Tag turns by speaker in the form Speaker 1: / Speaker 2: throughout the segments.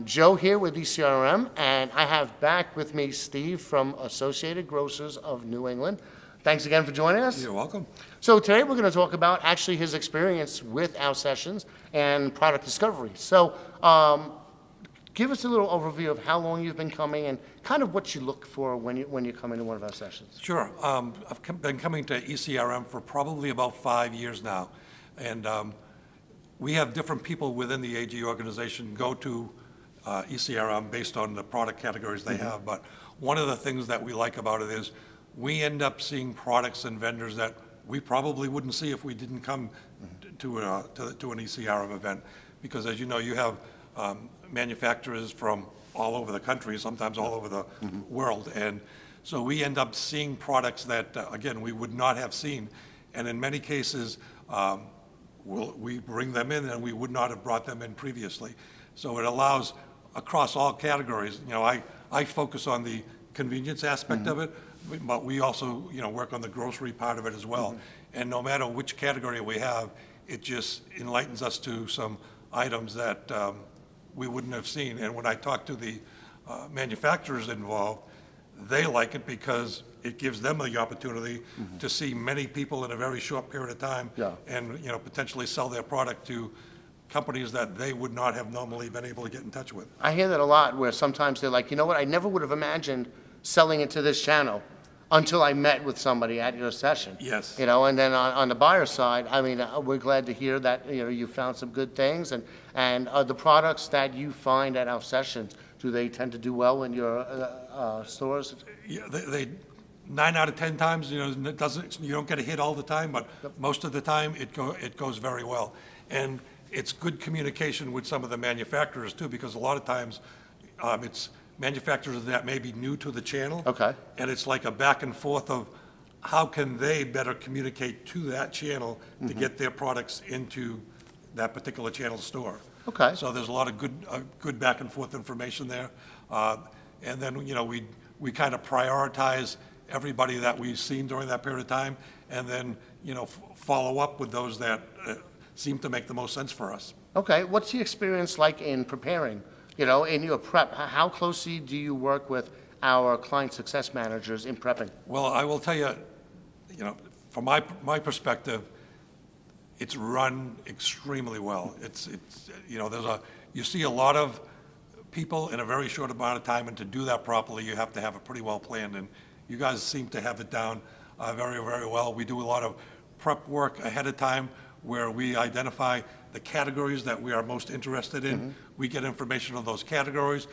Speaker 1: Joe here with ECRM, and I have back with me Steve from Associated Grocers of New England. Thanks again for joining us.
Speaker 2: You're welcome.
Speaker 1: So today we're going to talk about actually his experience with our sessions and product discovery. So give us a little overview of how long you've been coming and kind of what you look for when you come into one of our sessions.
Speaker 2: Sure. I've been coming to ECRM for probably about 5 years now. And we have different people within the AG organization go to ECRM based on the product categories they have. But one of the things that we like about it is we end up seeing products and vendors that we probably wouldn't see if we didn't come to an ECRM event. Because as you know, you have manufacturers from all over the country, sometimes all over the world. And so we end up seeing products that, again, we would not have seen. And in many cases, we bring them in and we would not have brought them in previously. So it allows across all categories. You know, I focus on the convenience aspect of it, but we also, work on the grocery part of it as well. And no matter which category we have, it just enlightens us to some items that we wouldn't have seen. And when I talk to the manufacturers involved, they like it because it gives them the opportunity to see many people in a very short period of time and potentially sell their product to companies that they would not have normally been able to get in touch with.
Speaker 1: I hear that a lot where sometimes they're like, you know what, I never would have imagined selling it to this channel until I met with somebody at your session.
Speaker 2: Yes.
Speaker 1: And then on the buyer side, I mean, we're glad to hear that, you found some good things and the products that you find at our sessions, do they tend to do well in your stores?
Speaker 2: Yeah, they 9 out of 10 times, you don't get a hit all the time, but most of the time it goes very well. And it's good communication with some of the manufacturers too, because a lot of times it's manufacturers that may be new to the channel.
Speaker 1: Okay.
Speaker 2: And it's like a back and forth of how can they better communicate to that channel to get their products into that particular channel store.
Speaker 1: Okay.
Speaker 2: So there's a lot of good back and forth information there. And then, we kind of prioritize everybody that we've seen during that period of time and then, follow up with those that seem to make the most sense for us.
Speaker 1: Okay, what's the experience like in preparing, in your prep? How closely do you work with our client success managers in prepping?
Speaker 2: Well, I will tell you, from my perspective, it's run extremely well. You see a lot of people in a very short amount of time, and to do that properly, you have to have it pretty well planned, and you guys seem to have it down very, very well. We do a lot of prep work ahead of time where we identify the categories that we are most interested in. We get information on those categories.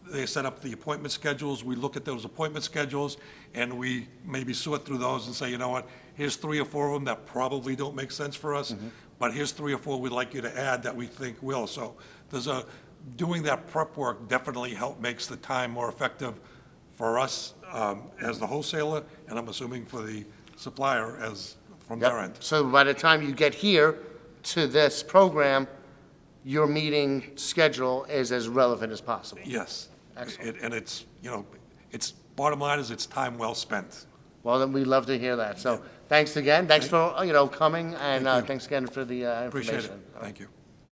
Speaker 2: They set up the appointment schedules. We look at those appointment schedules and we maybe sort through those and say, you know what, here's 3 or 4 of them that probably don't make sense for us, but here's 3 or 4 we'd like you to add that we think will. So doing that prep work definitely makes the time more effective for us as the wholesaler, and I'm assuming for the supplier from their end.
Speaker 1: So by the time you get here to this program, your meeting schedule is as relevant as possible.
Speaker 2: Yes.
Speaker 1: Excellent.
Speaker 2: And it's bottom line is it's time well spent.
Speaker 1: Well, then we'd love to hear that. So thanks again. Thanks for, coming, and thanks again for the information.
Speaker 2: Appreciate it. Thank you.